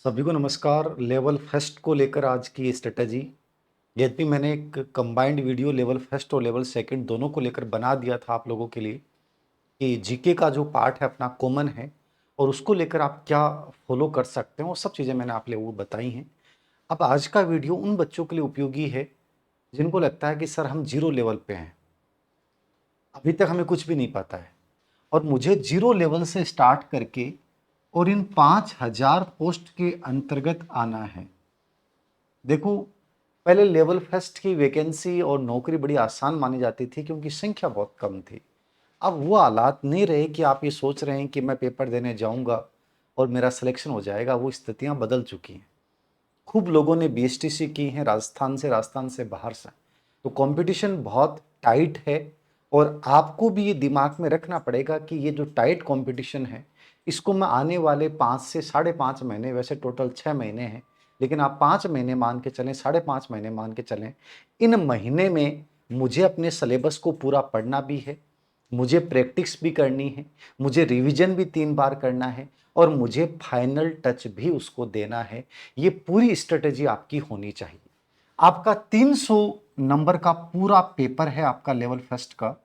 सभी को नमस्कार। लेवल फर्स्ट को लेकर आज की स्ट्रेटजी, यद्यपि मैंने एक कंबाइंड वीडियो लेवल फर्स्ट और लेवल सेकंड दोनों को लेकर बना दिया था आप लोगों के लिए कि जीके का जो पार्ट है अपना कॉमन है और उसको लेकर आप क्या फॉलो कर सकते हैं, वो सब चीज़ें मैंने आप लोगों को बताई हैं। अब आज का वीडियो उन बच्चों के लिए उपयोगी है जिनको लगता है कि सर हम जीरो लेवल पे हैं, अभी तक हमें कुछ भी नहीं पता है और मुझे जीरो लेवल से स्टार्ट करके और इन 5,000 पोस्ट के अंतर्गत आना है। देखो, पहले लेवल फर्स्ट की वैकेंसी और नौकरी बड़ी आसान मानी जाती थी क्योंकि संख्या बहुत कम थी। अब वो हालात नहीं रहे कि आप ये सोच रहे हैं कि मैं पेपर देने जाऊंगा और मेरा सिलेक्शन हो जाएगा। वो स्थितियां बदल चुकी हैं। खूब लोगों ने बीएसटीसी की हैं, राजस्थान से बाहर से। तो कंपटीशन बहुत टाइट है और आपको भी ये दिमाग में रखना पड़ेगा कि ये जो टाइट कंपटीशन है, इसको मैं आने वाले 5 से 5.5 महीने, वैसे टोटल 6 महीने हैं, लेकिन आप 5 महीने मान के चलें, 5.5 महीने मान के चलें। इन महीने में मुझे अपने सिलेबस को पूरा पढ़ना भी है, मुझे प्रैक्टिस भी करनी है, मुझे रिवीजन भी 3 बार करना है और मुझे फाइनल टच भी उसको देना है। ये पूरी स्ट्रेटेजी आपकी होनी चाहिए। आपका 300 नंबर का पूरा पेपर है आपका लेवल फर्स्ट का,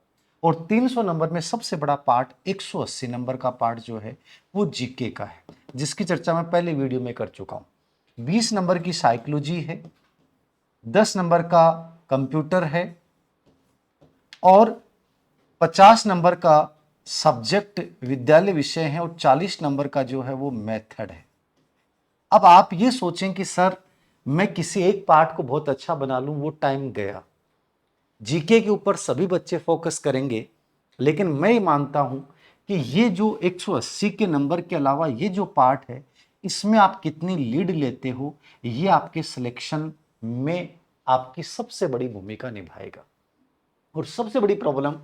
और 300 नंबर में सबसे बड़ा पार्ट 180 नंबर का पार्ट जो है वो जीके का है, जिसकी चर्चा मैं पहले वीडियो में कर चुका हूं। 20 नंबर की साइकोलॉजी है, 10 नंबर का कंप्यूटर है और 50 नंबर का सब्जेक्ट विद्यालय विषय है और 40 नंबर का जो है वो मेथड है। अब आप ये सोचें कि सर मैं किसी एक पार्ट को बहुत अच्छा बना लूं, वो टाइम गया। जीके के ऊपर सभी बच्चे फोकस करेंगे, लेकिन मैं मानता हूं कि ये जो 180 के नंबर के अलावा ये जो पार्ट है, इसमें आप कितनी लीड लेते हो, ये आपके सिलेक्शन में आपकी सबसे बड़ी भूमिका निभाएगा। और सबसे बड़ी प्रॉब्लम,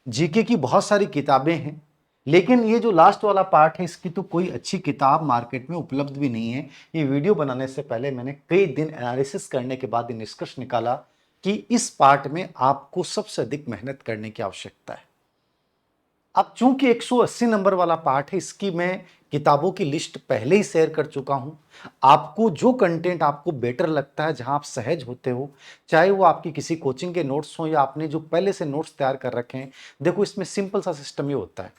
जीके की बहुत सारी किताबें हैं, लेकिन ये जो लास्ट वाला पार्ट है, इसकी तो कोई अच्छी किताब मार्केट में उपलब्ध भी नहीं है। ये वीडियो बनाने से पहले मैंने कई दिन एनालिसिस करने के बाद ये निष्कर्ष निकाला कि इस पार्ट में आपको सबसे अधिक मेहनत करने की आवश्यकता है। अब चूंकि 180 नंबर वाला पार्ट है, इसकी मैं किताबों की लिस्ट पहले ही शेयर कर चुका हूं। आपको जो कंटेंट आपको बेटर लगता है, जहां आप सहज होते हो, चाहे वो आपकी किसी कोचिंग के नोट्स हो या आपने जो पहले से नोट्स तैयार कर रखे हैं। देखो, इसमें सिंपल सा सिस्टम ये होता है,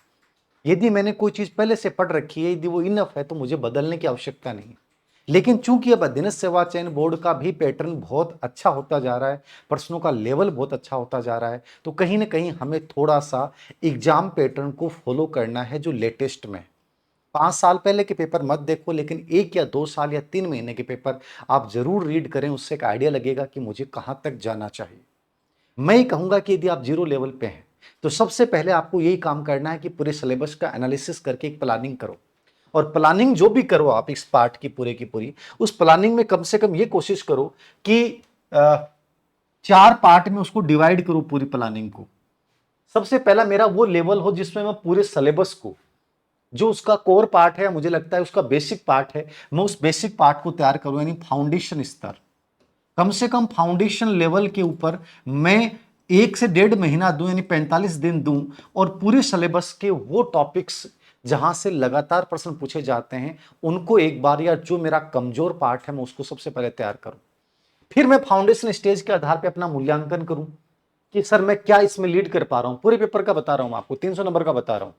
यदि मैंने कोई चीज पहले से पढ़ रखी है, यदि वो इनफ है, तो मुझे बदलने की आवश्यकता नहीं है। लेकिन चूंकि अब अधीनस्थ सेवा चयन बोर्ड का भी पैटर्न बहुत अच्छा होता जा रहा है, प्रश्नों का लेवल बहुत अच्छा होता जा रहा है, तो कहीं ना कहीं हमें थोड़ा सा एग्जाम पैटर्न को फॉलो करना है जो लेटेस्ट में है। 5 साल पहले के पेपर मत देखो, लेकिन 1 या 2 साल या 3 महीने के पेपर आप जरूर रीड करें। उससे एक आइडिया लगेगा कि मुझे कहां तक जाना चाहिए। मैं ये कहूंगा कि यदि आप जीरो लेवल पे हैं, तो सबसे पहले आपको यही काम करना है कि पूरे सिलेबस का एनालिसिस करके एक प्लानिंग करो। और प्लानिंग जो भी करो आप इस पार्ट की पूरे की पूरी, उस प्लानिंग में कम से कम ये कोशिश करो कि 4 पार्ट में उसको डिवाइड करो पूरी प्लानिंग को। सबसे पहला मेरा वो लेवल हो जिसमें मैं पूरे सिलेबस को, जो उसका कोर पार्ट है, मुझे लगता है उसका बेसिक पार्ट है, मैं उस बेसिक पार्ट को तैयार करूं, यानी फाउंडेशन स्तर। कम से कम फाउंडेशन लेवल के ऊपर मैं 1 से 1.5 महीना दूं, यानी 45 दिन दूं, और पूरे सिलेबस के वो टॉपिक्स जहां से लगातार प्रश्न पूछे जाते हैं, उनको एक बार, या जो मेरा कमजोर पार्ट है मैं उसको सबसे पहले तैयार करूं। फिर मैं फाउंडेशन स्टेज के आधार पर अपना मूल्यांकन करूं कि सर मैं क्या इसमें लीड कर पा रहा हूं। पूरे पेपर का बता रहा हूं आपको, 300 नंबर का बता रहा हूं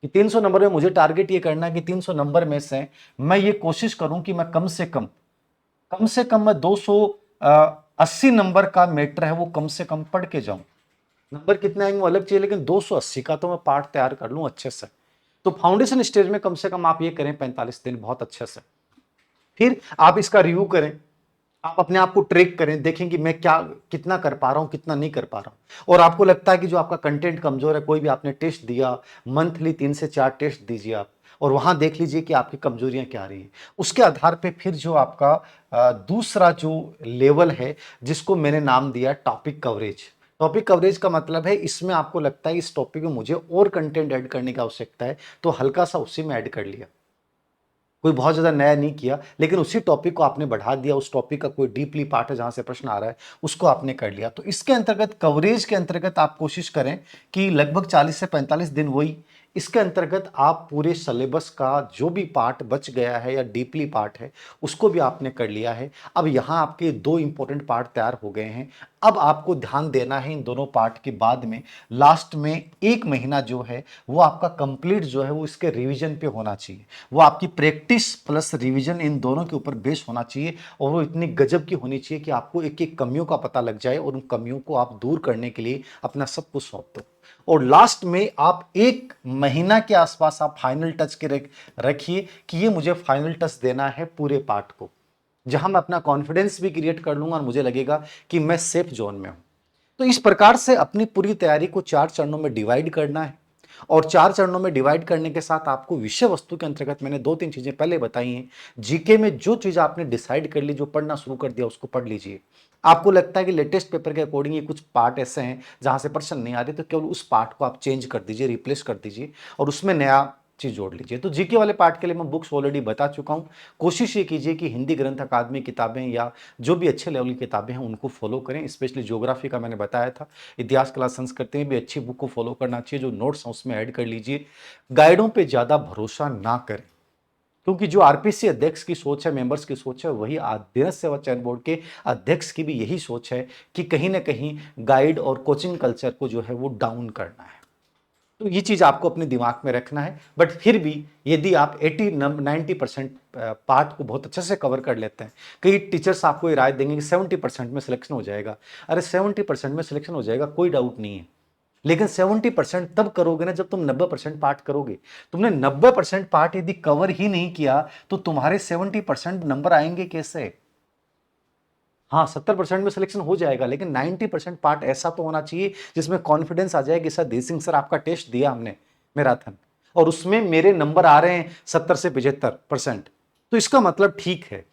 कि 300 नंबर में मुझे टारगेट ये करना है कि 300 नंबर में से मैं ये कोशिश करूं कि मैं कम से कम मैं 280 नंबर का मैटर है वो कम से कम पढ़ के जाऊं। नंबर कितने आएंगे वो अलग चाहिए, लेकिन 280 का तो मैं पार्ट तैयार कर लूं अच्छे से। तो फाउंडेशन स्टेज में कम से कम आप ये करें 45 दिन बहुत अच्छे से। फिर आप इसका रिव्यू करें, आप अपने आप को ट्रैक करें, देखें कि मैं क्या कितना कर पा रहा हूं, कितना नहीं कर पा रहा हूं। और आपको लगता है कि जो आपका कंटेंट कमजोर है, कोई भी आपने टेस्ट दिया, मंथली 3 से 4 टेस्ट दीजिए आप, और वहां देख लीजिए कि आपकी कमजोरियां क्या आ रही है। उसके आधार पे फिर जो आपका दूसरा जो लेवल है, जिसको मैंने नाम दिया टॉपिक कवरेज। टॉपिक कवरेज का मतलब है, इसमें आपको लगता है इस टॉपिक में मुझे और कंटेंट ऐड करने की आवश्यकता है, तो हल्का सा उसी में ऐड कर लिया, कोई बहुत ज्यादा नया नहीं किया, लेकिन उसी टॉपिक को आपने बढ़ा दिया। उस टॉपिक का कोई डीपली पार्ट है जहां से प्रश्न आ रहा है, उसको आपने कर लिया। तो इसके अंतर्गत, कवरेज के अंतर्गत आप कोशिश करें कि लगभग 40 से 45 दिन वही इसके अंतर्गत आप पूरे सिलेबस का जो भी पार्ट बच गया है या डीपली पार्ट है, उसको भी आपने कर लिया है। अब यहाँ आपके 2 इंपॉर्टेंट पार्ट तैयार हो गए हैं। अब आपको ध्यान देना है इन दोनों पार्ट के बाद में लास्ट में 1 महीना जो है वो आपका कंप्लीट जो है वो इसके रिवीजन पे होना चाहिए। वो आपकी प्रैक्टिस प्लस रिवीजन इन दोनों के ऊपर बेस होना चाहिए और वो इतनी गजब की होनी चाहिए कि आपको एक-एक कमियों का पता लग जाए और उन कमियों को आप दूर करने के लिए अपना सब कुछ सौंप दो। और लास्ट में आप 1 महीना के आसपास आप फाइनल टच के रखिए कि ये मुझे फाइनल टच देना है पूरे पार्ट को, जहां मैं अपना कॉन्फिडेंस भी क्रिएट कर लूंगा और मुझे लगेगा कि मैं सेफ जोन में हूं। तो इस प्रकार से अपनी पूरी तैयारी को 4 चरणों में डिवाइड करना है और 4 चरणों में डिवाइड करने के साथ आपको विषय वस्तु के अंतर्गत मैंने 2-3 चीजें पहले बताई हैं। जीके में जो चीज आपने डिसाइड कर ली, जो पढ़ना शुरू कर दिया, उसको पढ़ लीजिए। आपको लगता है कि लेटेस्ट पेपर के अकॉर्डिंग ये कुछ पार्ट ऐसे हैं जहां से प्रश्न नहीं आ रहे, तो केवल उस पार्ट को आप चेंज कर दीजिए, रिप्लेस कर दीजिए और उसमें नया चीज जोड़ लीजिए। तो जीके वाले पार्ट के लिए मैं बुक्स ऑलरेडी बता चुका हूं। कोशिश ये कीजिए कि हिंदी ग्रंथ अकादमी किताबें या जो भी अच्छे लेवल की किताबें हैं उनको फॉलो करें। स्पेशली ज्योग्राफी का मैंने बताया था, इतिहास कला संस्कृति में भी अच्छी बुक को फॉलो करना चाहिए। जो नोट्स हैं उसमें ऐड कर लीजिए। गाइडों पे ज्यादा भरोसा ना करें, क्योंकि जो आरपीसी अध्यक्ष की सोच है, मेंबर्स की सोच है, वही अधीनस्थ सेवा चयन बोर्ड के अध्यक्ष की भी यही सोच है कि कहीं ना कहीं गाइड और कोचिंग कल्चर को जो है वो डाउन करना है। तो ये चीज आपको अपने दिमाग में रखना है। बट फिर भी यदि आप 80-90% पार्ट को बहुत अच्छे से कवर कर लेते हैं, कई टीचर्स आपको ये राय देंगे कि 70% में सिलेक्शन हो जाएगा। अरे 70% में सिलेक्शन हो जाएगा, कोई डाउट नहीं है, लेकिन 70% तब करोगे ना जब तुम 90% पार्ट करोगे। तुमने 90% पार्ट यदि कवर ही नहीं किया तो तुम्हारे 70% नंबर आएंगे कैसे? हाँ, 70% में सिलेक्शन हो जाएगा, लेकिन 90% पार्ट ऐसा तो होना चाहिए जिसमें कॉन्फिडेंस आ जाए कि सर देव सिंह सर आपका टेस्ट दिया हमने मैराथन और उसमें मेरे नंबर आ रहे हैं 70 से 75%, तो इसका मतलब ठीक है।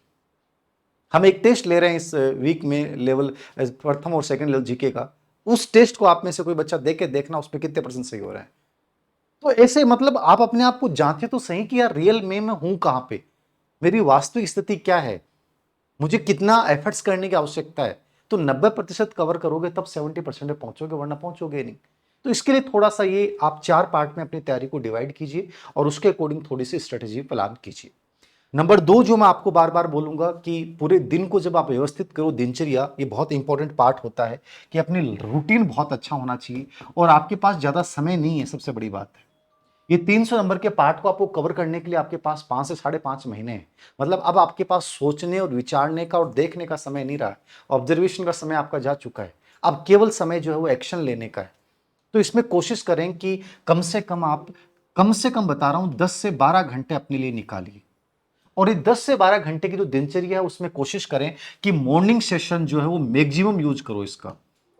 हम एक टेस्ट ले रहे हैं इस वीक में, लेवल प्रथम और सेकंड लेवल जीके का। उस टेस्ट को आप में से कोई बच्चा दे के देखना उसमें कितने परसेंट सही हो रहा है। तो ऐसे मतलब आप अपने आप को जांचे तो सही कि यार रियल में मैं हूं कहां पे, मेरी वास्तविक स्थिति क्या है, मुझे कितना एफर्ट्स करने की आवश्यकता है। तो 90% कवर करोगे तब 70% में पहुंचोगे, वरना पहुंचोगे नहीं। तो इसके लिए थोड़ा सा ये आप 4 पार्ट में अपनी तैयारी को डिवाइड कीजिए और उसके अकॉर्डिंग थोड़ी सी स्ट्रेटेजी प्लान कीजिए। नंबर 2 जो मैं आपको बार बार बोलूंगा कि पूरे दिन को जब आप व्यवस्थित करो, दिनचर्या ये बहुत इंपॉर्टेंट पार्ट होता है कि अपनी रूटीन बहुत अच्छा होना चाहिए और आपके पास ज्यादा समय नहीं है, सबसे बड़ी बात है। ये 300 नंबर के पार्ट को आपको कवर करने के लिए आपके पास 5 से 5.5 महीने हैं। मतलब अब आपके पास सोचने और विचारने का और देखने का समय नहीं रहा है, ऑब्जर्वेशन का समय आपका जा चुका है। अब केवल समय जो है वो एक्शन लेने का है। तो इसमें कोशिश करें कि कम से कम आप, कम से कम बता रहा हूं, 10 से 12 घंटे अपने लिए निकालिए और ये 10 से 12 घंटे की जो दिनचर्या है उसमें कोशिश करें कि मॉर्निंग सेशन जो है वो मैक्सिमम यूज करो, इसका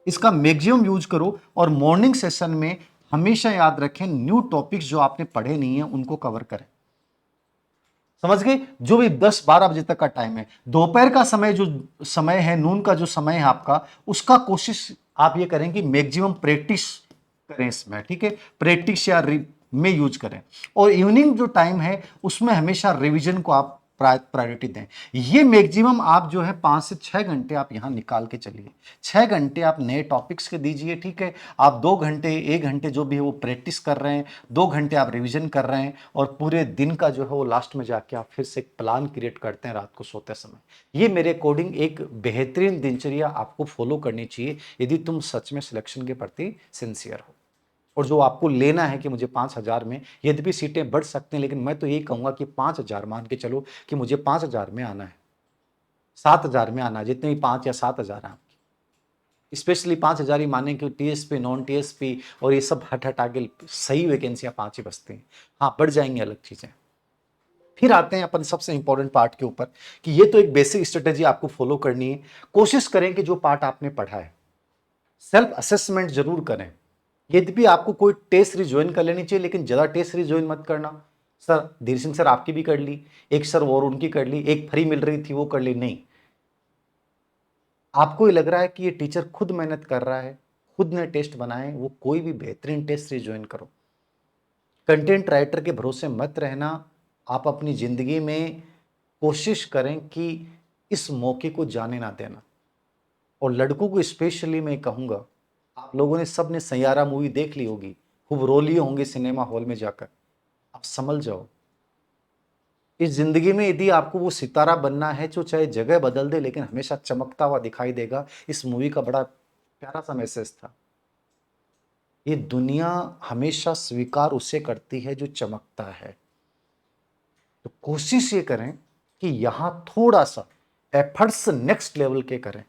इसका मैक्सिमम यूज करो। और मॉर्निंग सेशन में हमेशा याद रखें न्यू टॉपिक्स जो आपने पढ़े नहीं है उनको कवर करें। समझ गए? जो भी 10-12 बजे तक का टाइम है, दोपहर का समय जो समय है, नून का जो समय है आपका, उसका कोशिश आप ये करें कि मैक्सिमम प्रैक्टिस करें इसमें, ठीक है? प्रैक्टिस या में यूज करें। और इवनिंग जो टाइम है उसमें हमेशा रिवीजन को आप प्रायोरिटी दें। ये मैक्सिमम आप जो है 5 से 6 घंटे आप यहां निकाल के चलिए। 6 घंटे आप नए टॉपिक्स के दीजिए, ठीक है? आप 2 घंटे 1 घंटे जो भी है वो प्रैक्टिस कर रहे हैं, 2 घंटे आप रिवीजन कर रहे हैं और पूरे दिन का जो है वो लास्ट में जाके आप फिर से एक प्लान क्रिएट करते हैं रात को सोते समय। ये मेरे अकॉर्डिंग एक बेहतरीन दिनचर्या आपको फॉलो करनी चाहिए यदि तुम सच में सिलेक्शन के प्रति सिंसियर हो। और जो आपको लेना है कि मुझे 5,000 में, यद्यपि सीटें बढ़ सकते हैं, लेकिन मैं तो यही कहूंगा कि 5,000 मान के चलो कि मुझे 5,000 में आना है, 7,000 में आना है, जितने भी 5 या 7,000 है आपकी। स्पेशली 5,000 ही माने कि टीएसपी नॉन टीएसपी और ये सब हट हटा के सही वैकेंसियां 5 ही बचती हैं। हाँ, बढ़ जाएंगी अलग चीजें। फिर आते हैं अपन सबसे इंपॉर्टेंट पार्ट के ऊपर कि ये तो एक बेसिक स्ट्रेटेजी आपको फॉलो करनी है। कोशिश करें कि जो पार्ट आपने पढ़ा है सेल्फ असेसमेंट जरूर करें। यद्यपि आपको कोई टेस्ट सीरीज ज्वाइन कर लेनी चाहिए, लेकिन ज्यादा टेस्ट सीरीज ज्वाइन मत करना। सर धीर सिंह सर आपकी भी कर ली, एक सर और उनकी कर ली, एक फ्री मिल रही थी वो कर ली, नहीं। आपको ये लग रहा है कि ये टीचर खुद मेहनत कर रहा है, खुद ने टेस्ट बनाए, वो कोई भी बेहतरीन टेस्ट सीरीज ज्वाइन करो। कंटेंट राइटर के भरोसे मत रहना। आप अपनी जिंदगी में कोशिश करें कि इस मौके को जाने ना देना। और लड़कों को स्पेशली मैं कहूंगा, आप लोगों ने सबने सैयारा मूवी देख ली होगी, खूब रो लिए होंगे सिनेमा हॉल में जाकर। आप समझ जाओ, इस जिंदगी में यदि आपको वो सितारा बनना है जो चाहे जगह बदल दे लेकिन हमेशा चमकता हुआ दिखाई देगा, इस मूवी का बड़ा प्यारा सा मैसेज था। ये दुनिया हमेशा स्वीकार उसे करती है जो चमकता है। तो कोशिश ये करें कि यहां थोड़ा सा एफर्ट्स नेक्स्ट लेवल के करें।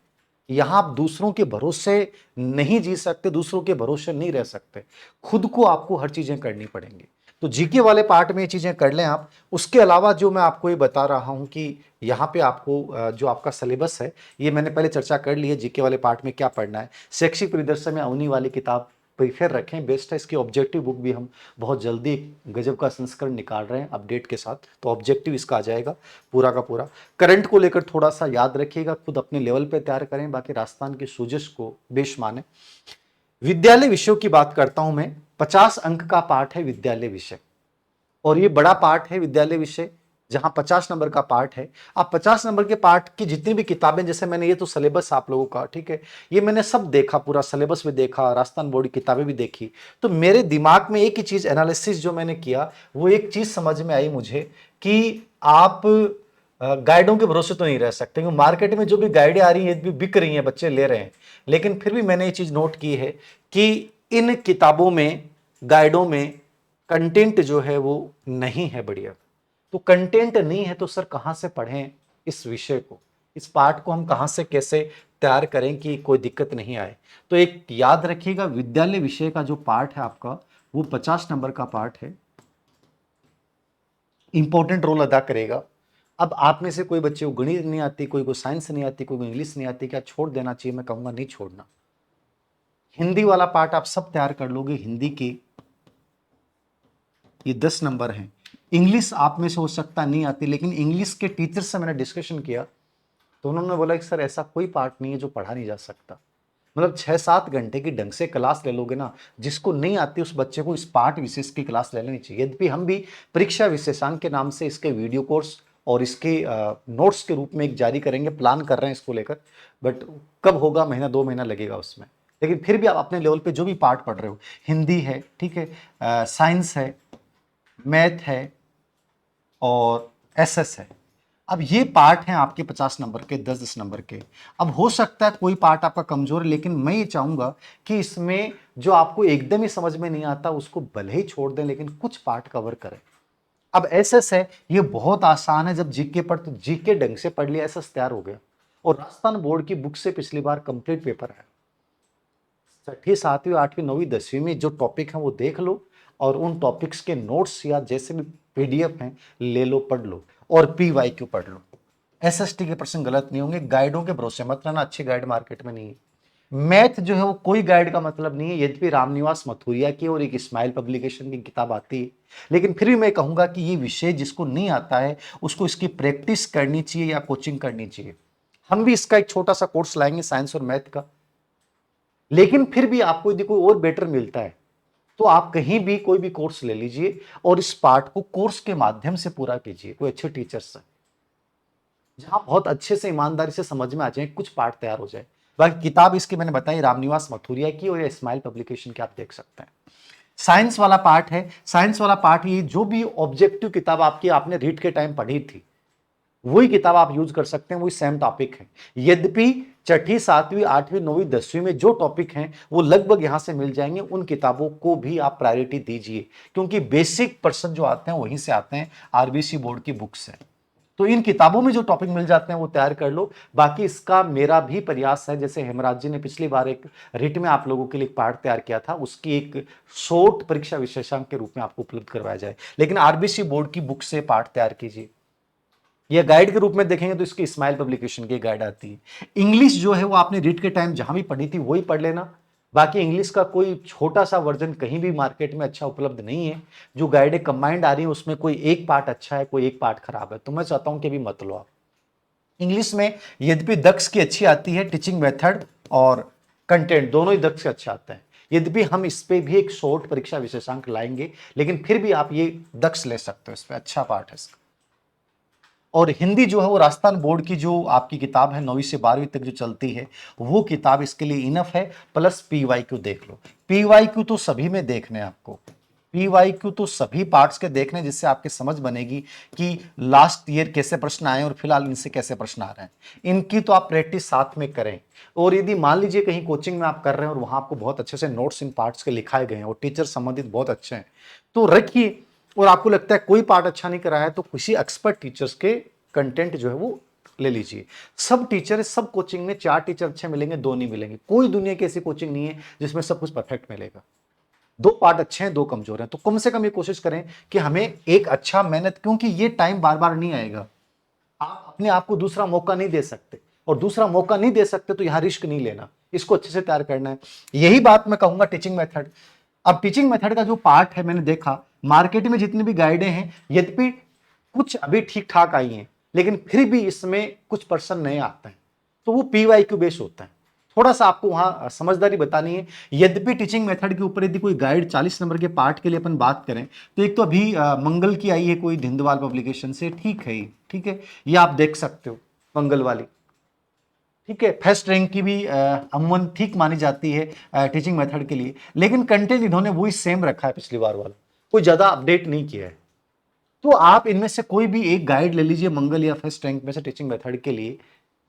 यहां आप दूसरों के भरोसे नहीं जी सकते, दूसरों के भरोसे नहीं रह सकते, खुद को आपको हर चीजें करनी पड़ेंगी। तो जीके वाले पार्ट में ये चीजें कर लें आप। उसके अलावा जो मैं आपको ये बता रहा हूं कि यहाँ पे आपको जो आपका सिलेबस है, ये मैंने पहले चर्चा कर ली है जीके वाले पार्ट में क्या पढ़ना है। शैक्षिक परिदर्शन में अवनी वाली किताब प्रीफेयर रखें, बेस्ट है। इसकी ऑब्जेक्टिव बुक भी हम बहुत जल्दी गजब का संस्करण निकाल रहे हैं अपडेट के साथ, तो ऑब्जेक्टिव इसका आ जाएगा पूरा का पूरा। करंट को लेकर थोड़ा सा याद रखिएगा, खुद अपने लेवल पे तैयार करें, बाकी राजस्थान की सूझश को बेश माने। विद्यालय विषयों की बात करता हूं मैं। 50 अंक का पाठ है विद्यालय विषय, और ये बड़ा पाठ है विद्यालय विषय, जहां 50 नंबर का पाठ है। आप 50 नंबर के पाठ की जितनी भी किताबें, जैसे मैंने ये तो सिलेबस आप लोगों का, ठीक है, ये मैंने सब देखा, पूरा सिलेबस भी देखा, राजस्थान बोर्ड की किताबें भी देखी। तो मेरे दिमाग में एक ही चीज एनालिसिस जो मैंने किया, वो एक चीज समझ में आई मुझे कि आप गाइडों के भरोसे तो नहीं रह सकते, क्योंकि मार्केट में जो भी गाइडें आ रही हैं भी बिक रही हैं, बच्चे ले रहे हैं। लेकिन फिर भी मैंने ये चीज नोट की है कि इन किताबों में, गाइडों में कंटेंट जो है वो नहीं है बढ़िया। तो कंटेंट नहीं है तो सर कहां से पढ़ें इस विषय को, इस पाठ को हम कहां से कैसे तैयार करें कि कोई दिक्कत नहीं आए। तो एक याद रखिएगा, विद्यालय विषय का जो पाठ है आपका, वो 50 नंबर का पाठ है, इंपॉर्टेंट रोल अदा करेगा। अब आप में से कोई बच्चे को गणित नहीं आती, कोई को साइंस नहीं आती, कोई को इंग्लिश नहीं आती, क्या छोड़ देना चाहिए? मैं कहूंगा नहीं छोड़ना। हिंदी वाला पार्ट आप सब तैयार कर लोगे, हिंदी की ये 10 नंबर हैं। इंग्लिश आप में से हो सकता नहीं आती, लेकिन इंग्लिश के टीचर से मैंने डिस्कशन किया तो उन्होंने बोला कि सर ऐसा कोई पार्ट नहीं है जो पढ़ा नहीं जा सकता। मतलब 6-7 घंटे की ढंग से क्लास ले लोगे ना, जिसको नहीं आती उस बच्चे को इस पार्ट विशेष की क्लास ले लेनी चाहिए। यद्यपि हम भी परीक्षा विशेषांक के नाम से इसके वीडियो कोर्स और इसके नोट्स के रूप में एक जारी करेंगे, प्लान कर रहे हैं इसको लेकर, बट कब होगा, महीना 2 महीना लगेगा उसमें। लेकिन फिर भी आप अपने लेवल पे जो भी पार्ट पढ़ रहे हो, हिंदी है, ठीक है, साइंस है, मैथ है और एसएस है, अब ये पार्ट हैं आपके 50 नंबर के, 10-10 नंबर के। अब हो सकता है कोई पार्ट आपका कमजोर है, लेकिन मैं ये चाहूंगा कि इसमें जो आपको एकदम ही समझ में नहीं आता उसको भले ही छोड़ दें, लेकिन कुछ पार्ट कवर करें। अब एसएस है, ये बहुत आसान है, जब जीके पढ़ तो जीके ढंग से पढ़ लिया एसएस तैयार हो गया। और राजस्थान बोर्ड की बुक से पिछली बार कंप्लीट पेपर है। 6वीं 7वीं 8वीं 9वीं 10वीं में जो टॉपिक हैं वो देख लो, और उन टॉपिक्स के नोट्स या जैसे भी पीडीएफ हैं ले लो, पढ़ लो, और पीवाईक्यू पढ़ लो। एसएसटी के प्रश्न गलत नहीं होंगे। गाइडों के भरोसे मत रहना, अच्छी गाइड मार्केट में नहीं है। मैथ जो है वो कोई गाइड का मतलब नहीं है, यद्यपि रामनिवास मथुरिया की और एक स्माइल पब्लिकेशन की किताब आती है, लेकिन फिर भी मैं कहूंगा कि ये विषय जिसको नहीं आता है उसको इसकी प्रैक्टिस करनी चाहिए या कोचिंग करनी चाहिए। हम भी इसका एक छोटा सा कोर्स लाएंगे साइंस और मैथ का। लेकिन फिर भी आपको यदि कोई और बेटर मिलता है तो आप कहीं भी कोई भी कोर्स ले लीजिए और इस पार्ट को कोर्स के माध्यम से पूरा कीजिए, कोई अच्छे टीचर से, जहां बहुत अच्छे से ईमानदारी से समझ में आ जाए, कुछ पार्ट तैयार हो जाए। बाकी किताब इसकी मैंने बताई रामनिवास मथुरिया की और स्माइल पब्लिकेशन की, आप देख सकते हैं। साइंस वाला पार्ट है, साइंस वाला पार्ट ये जो भी ऑब्जेक्टिव किताब आपकी आपने रीड के टाइम पढ़ी थी वही किताब आप यूज कर सकते हैं, वही सेम टॉपिक है। यद्यपि 6ठी 7वीं 8वीं 9वीं 10वीं में जो टॉपिक हैं वो लगभग यहां से मिल जाएंगे, उन किताबों को भी आप प्रायोरिटी दीजिए, क्योंकि बेसिक पर्सन जो आते हैं वहीं से आते हैं, आरबीसी बोर्ड की बुक से। तो इन किताबों में जो टॉपिक मिल जाते हैं वो तैयार कर लो। बाकी इसका मेरा भी प्रयास है, जैसे हेमराज जी ने पिछली बार एक रिट में आप लोगों के लिए पार्ट तैयार किया था, उसकी एक शॉर्ट परीक्षा विशेषांक के रूप में आपको उपलब्ध करवाया जाए। लेकिन आरबीसी बोर्ड की बुक से पार्ट तैयार कीजिए। या गाइड के रूप में देखेंगे तो इसकी स्माइल पब्लिकेशन की गाइड आती है। इंग्लिश जो है वो आपने रीड के टाइम जहां भी पढ़ी थी वही पढ़ लेना। बाकी इंग्लिश का कोई छोटा सा वर्जन कहीं भी मार्केट में अच्छा उपलब्ध नहीं है। जो गाइडें कंबाइंड आ रही है उसमें कोई एक पार्ट अच्छा है, कोई एक पार्ट खराब है, तो मैं चाहता हूं कि अभी मत लो आप। इंग्लिश में यद्यपि दक्ष की अच्छी आती है, टीचिंग मेथड और कंटेंट दोनों ही दक्ष के अच्छे आते हैं। यद्यपि हम इस पे भी एक शॉर्ट परीक्षा विशेषांक लाएंगे, लेकिन फिर भी आप ये दक्ष ले सकते हो, इस पे अच्छा पार्ट है इसका। और हिंदी जो है वो राजस्थान बोर्ड की जो आपकी किताब है 9वीं से 12वीं तक जो चलती है वो किताब इसके लिए इनफ है। प्लस पीवाईक्यू देख लो। पीवाईक्यू तो सभी में देखने हैं आपको, पीवाईक्यू तो सभी पार्ट्स के देखने, जिससे आपकी समझ बनेगी कि लास्ट ईयर कैसे प्रश्न आए और फिलहाल इनसे कैसे प्रश्न आ रहे हैं। इनकी तो आप प्रैक्टिस साथ में करें। और यदि मान लीजिए कहीं कोचिंग में आप कर रहे हैं और वहां आपको बहुत अच्छे से नोट्स इन पार्ट्स के लिखाए गए हैं और टीचर संबंधित बहुत अच्छे हैं, तो रखिए। और आपको लगता है कोई पार्ट अच्छा नहीं कराया है, तो किसी एक्सपर्ट टीचर्स के कंटेंट जो है वो ले लीजिए। सब टीचर, सब कोचिंग में 4 टीचर अच्छे मिलेंगे, 2 नहीं मिलेंगे। कोई दुनिया की ऐसी कोचिंग नहीं है जिसमें सब कुछ परफेक्ट मिलेगा। 2 पार्ट अच्छे हैं, 2 कमजोर हैं। तो कम से कम ये कोशिश करें कि हमें एक अच्छा मेहनत, क्योंकि ये टाइम बार बार नहीं आएगा। आप अपने आप को दूसरा मौका नहीं दे सकते, और दूसरा मौका नहीं दे सकते तो यहां रिस्क नहीं लेना, इसको अच्छे से तैयार करना है। यही बात मैं कहूंगा टीचिंग मेथड। अब टीचिंग मेथड का जो पार्ट है, मैंने देखा मार्केट में जितनी भी गाइडें हैं, यद्यपि कुछ अभी ठीक ठाक आई हैं, लेकिन फिर भी इसमें कुछ पर्सन नए आते हैं, तो वो पीवाईक्यू बेस होता है। थोड़ा सा आपको वहां समझदारी बतानी है। यद्यपि टीचिंग मेथड के ऊपर यदि कोई गाइड 40 नंबर के पार्ट के लिए अपन बात करें, तो एक तो अभी मंगल की आई है कोई धिंदवाल पब्लिकेशन से, ठीक है, ठीक है, ये आप देख सकते हो मंगल वाली, ठीक है। फर्स्ट रैंक की भी अमूमन ठीक मानी जाती है टीचिंग मेथड के लिए, लेकिन कंटेंट इन्होंने वही सेम रखा है पिछली बार वाला, कोई ज्यादा अपडेट नहीं किया है। तो आप इनमें से कोई भी एक गाइड ले लीजिए मंगल या फर्स्ट रैंक में से टीचिंग मेथड के लिए।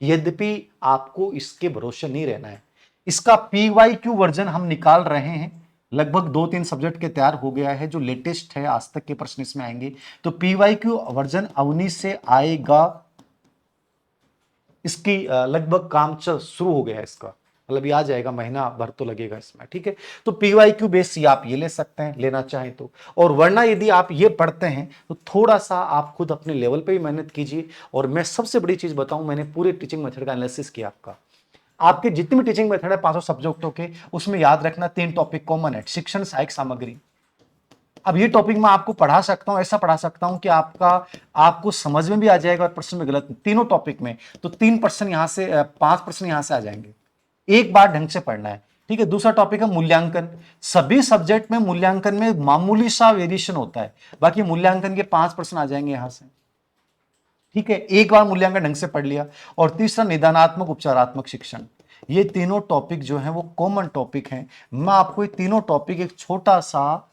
यद्यपि आपको इसके भरोसे नहीं रहना है। इसका पीवाईक्यू वर्जन हम निकाल रहे हैं, लगभग 2-3 सब्जेक्ट के तैयार हो गया है, जो लेटेस्ट है, आज तक के प्रश्न इसमें आएंगे। तो पीवाईक्यू वर्जन अवनी से आएगा। इसकी लगभग काम शुरू हो गया है इसका, मतलब ये आ जाएगा, महीना भर तो लगेगा इसमें, ठीक है। तो पीवाईक्यू बेस आप ये ले सकते हैं, लेना चाहें तो। और वरना यदि आप ये पढ़ते हैं तो थोड़ा सा आप खुद अपने लेवल पे भी मेहनत कीजिए। और मैं सबसे बड़ी चीज बताऊं, मैंने पूरे टीचिंग मेथड का एनालिसिस किया आपका। आपके जितने भी टीचिंग मेथड है 500 सब्जेक्टों के, उसमें याद रखना 3 टॉपिक कॉमन है: शिक्षण, सहायक सामग्री। अब ये टॉपिक मैं आपको पढ़ा सकता हूं, ऐसा पढ़ा सकता हूं कि आपको समझ में भी आ जाएगा और प्रश्न में गलत, तीनों टॉपिक में। तो 3% यहां से 5% यहां से आ जाएंगे। एक बार ढंग से पढ़ना है, ठीक है। दूसरा टॉपिक है मूल्यांकन। सभी सब्जेक्ट में मूल्यांकन में मामूली सा वेरिएशन होता है, बाकी मूल्यांकन के 5% आ जाएंगे यहां से, ठीक है। एक बार मूल्यांकन ढंग से पढ़ लिया। और तीसरा निदानात्मक उपचारात्मक शिक्षण। ये तीनों टॉपिक जो है वो कॉमन टॉपिक हैं। मैं आपको ये तीनों टॉपिक एक छोटा सा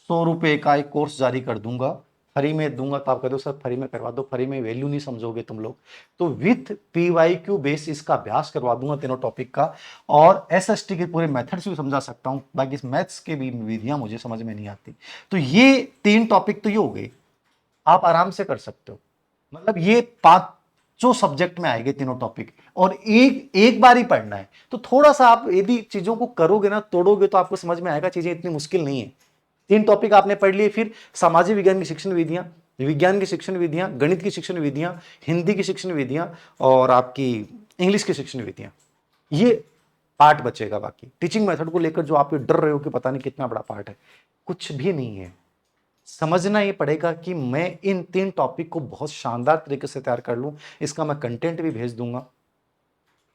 100 रुपए का एक कोर्स जारी कर दूंगा, फ्री में दूंगा। तो आप कहते हो सर फ्री में करवा दो, फ्री में वैल्यू नहीं समझोगे तुम लोग, तो विथ पीवाईक्यू बेस इसका अभ्यास करवा दूंगा तीनों टॉपिक का। और एसएसटी के पूरे मेथड्स भी समझा सकता हूं, बाकी मैथ्स के भी विधियां मुझे समझ में नहीं आती। तो ये 3 टॉपिक तो ये हो गए, आप आराम से कर सकते हो। मतलब ये 5 सब्जेक्ट में आएंगे तीनों टॉपिक, और एक एक बार ही पढ़ना है। तो थोड़ा सा आप यदि चीजों को करोगे ना, तोड़ोगे, तो आपको समझ में आएगा चीजें इतनी मुश्किल नहीं है। 3 टॉपिक आपने पढ़ लिए, फिर सामाजिक विज्ञान की शिक्षण विधियां, विज्ञान की शिक्षण विधियां, गणित की शिक्षण विधियां, हिंदी की शिक्षण विधियां, और आपकी इंग्लिश की शिक्षण विधियां, ये पार्ट बचेगा। बाकी टीचिंग मेथड को लेकर जो आप डर रहे हो कि पता नहीं कितना बड़ा पार्ट है, कुछ भी नहीं है। समझना ये पड़ेगा कि मैं इन 3 टॉपिक को बहुत शानदार तरीके से तैयार कर लूं। इसका मैं कंटेंट भी भेज दूंगा,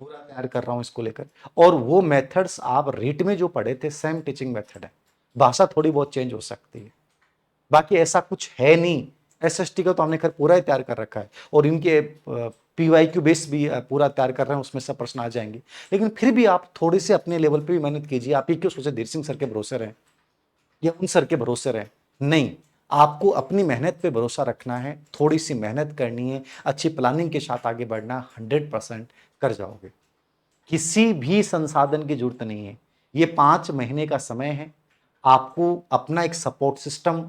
पूरा तैयार कर रहा हूं इसको लेकर। और वो मेथड्स आप रीट में जो पढ़े थे सेम टीचिंग मेथड है, भाषा थोड़ी बहुत चेंज हो सकती है, बाकी ऐसा कुछ है नहीं। एसएसटी का तो हमने खैर पूरा ही तैयार कर रखा है, और इनके पीवाईक्यू बेस भी पूरा तैयार कर रहे हैं, उसमें सब प्रश्न आ जाएंगे। लेकिन फिर भी आप थोड़ी सी अपने लेवल पे भी मेहनत कीजिए। आप ही क्यों सोचे धीर सिंह सर के भरोसे रहें या उन सर के भरोसे रहें, नहीं। आपको अपनी मेहनत पे भरोसा रखना है, थोड़ी सी मेहनत करनी है, अच्छी प्लानिंग के साथ आगे बढ़ना, 100% कर जाओगे। किसी भी संसाधन की जरूरत नहीं है। ये 5 महीने का समय है। आपको अपना एक सपोर्ट सिस्टम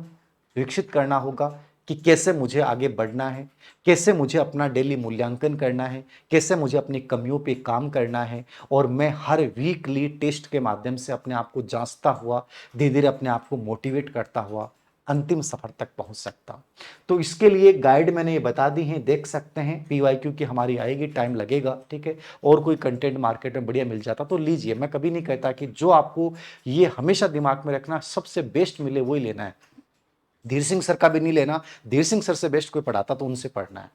विकसित करना होगा कि कैसे मुझे आगे बढ़ना है, कैसे मुझे अपना डेली मूल्यांकन करना है, कैसे मुझे अपनी कमियों पे काम करना है। और मैं हर वीकली टेस्ट के माध्यम से अपने आप को जांचता हुआ, धीरे धीरे अपने आप को मोटिवेट करता हुआ अंतिम सफर तक पहुंच सकता हूं। तो इसके लिए गाइड मैंने ये बता दी है, देख सकते हैं। पीवाईक्यू की हमारी आएगी, टाइम लगेगा, ठीक है। और कोई कंटेंट मार्केट में बढ़िया मिल जाता तो लीजिए। मैं कभी नहीं कहता कि जो आपको, ये हमेशा दिमाग में रखना, सबसे बेस्ट मिले वही लेना है। धीर सिंह सर का भी नहीं लेना, धीर सिंह सर से बेस्ट कोई पढ़ाता तो उनसे पढ़ना है।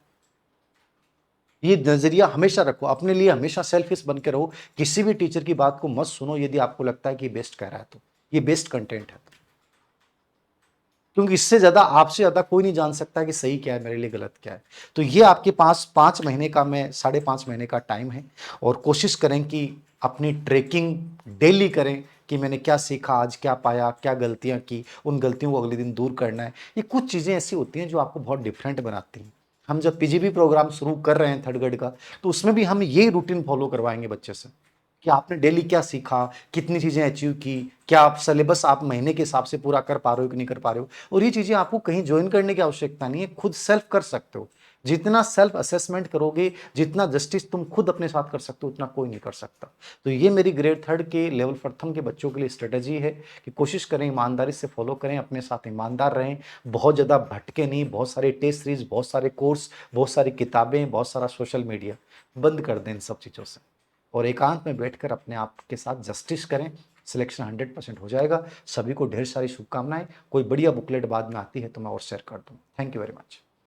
ये नजरिया हमेशा रखो अपने लिए, हमेशा सेल्फिश बन के रहो। किसी भी टीचर की बात को मत सुनो यदि आपको लगता है कि बेस्ट कह रहा है तो, ये बेस्ट कंटेंट है। क्योंकि इससे ज़्यादा आपसे ज़्यादा कोई नहीं जान सकता कि सही क्या है, मेरे लिए गलत क्या है। तो ये आपके पास 5 महीने का मैं 5.5 महीने का टाइम है और कोशिश करें कि अपनी ट्रैकिंग डेली करें कि मैंने क्या सीखा, आज क्या पाया, क्या गलतियाँ की, उन गलतियों को अगले दिन दूर करना है। ये कुछ चीज़ें ऐसी होती हैं जो आपको बहुत डिफरेंट बनाती हैं। हम जब पीजीबी प्रोग्राम शुरू कर रहे हैं थर्ड ग्रेड का, तो उसमें भी हम ये रूटीन फॉलो करवाएँगे बच्चे से कि आपने डेली क्या सीखा, कितनी चीज़ें अचीव की, क्या आप सिलेबस आप महीने के हिसाब से पूरा कर पा रहे हो कि नहीं कर पा रहे हो। और ये चीज़ें आपको कहीं जॉइन करने की आवश्यकता नहीं है, खुद सेल्फ कर सकते हो। जितना सेल्फ असेसमेंट करोगे, जितना जस्टिस तुम खुद अपने साथ कर सकते हो, उतना कोई नहीं कर सकता। तो ये मेरी ग्रेड थर्ड के लेवल प्रथम के बच्चों के लिए स्ट्रेटजी है कि कोशिश करें ईमानदारी से फॉलो करें, अपने साथ ईमानदार रहें, बहुत ज़्यादा भटके नहीं, बहुत सारे टेस्ट सीरीज, बहुत सारे कोर्स, बहुत सारी किताबें, बहुत सारा सोशल मीडिया बंद कर दें इन सब चीज़ों से और एकांत में बैठकर अपने आप के साथ जस्टिस करें। सिलेक्शन 100% हो जाएगा। सभी को ढेर सारी शुभकामनाएं। कोई बढ़िया बुकलेट बाद में आती है तो मैं और शेयर कर दूँ। Thank you very much.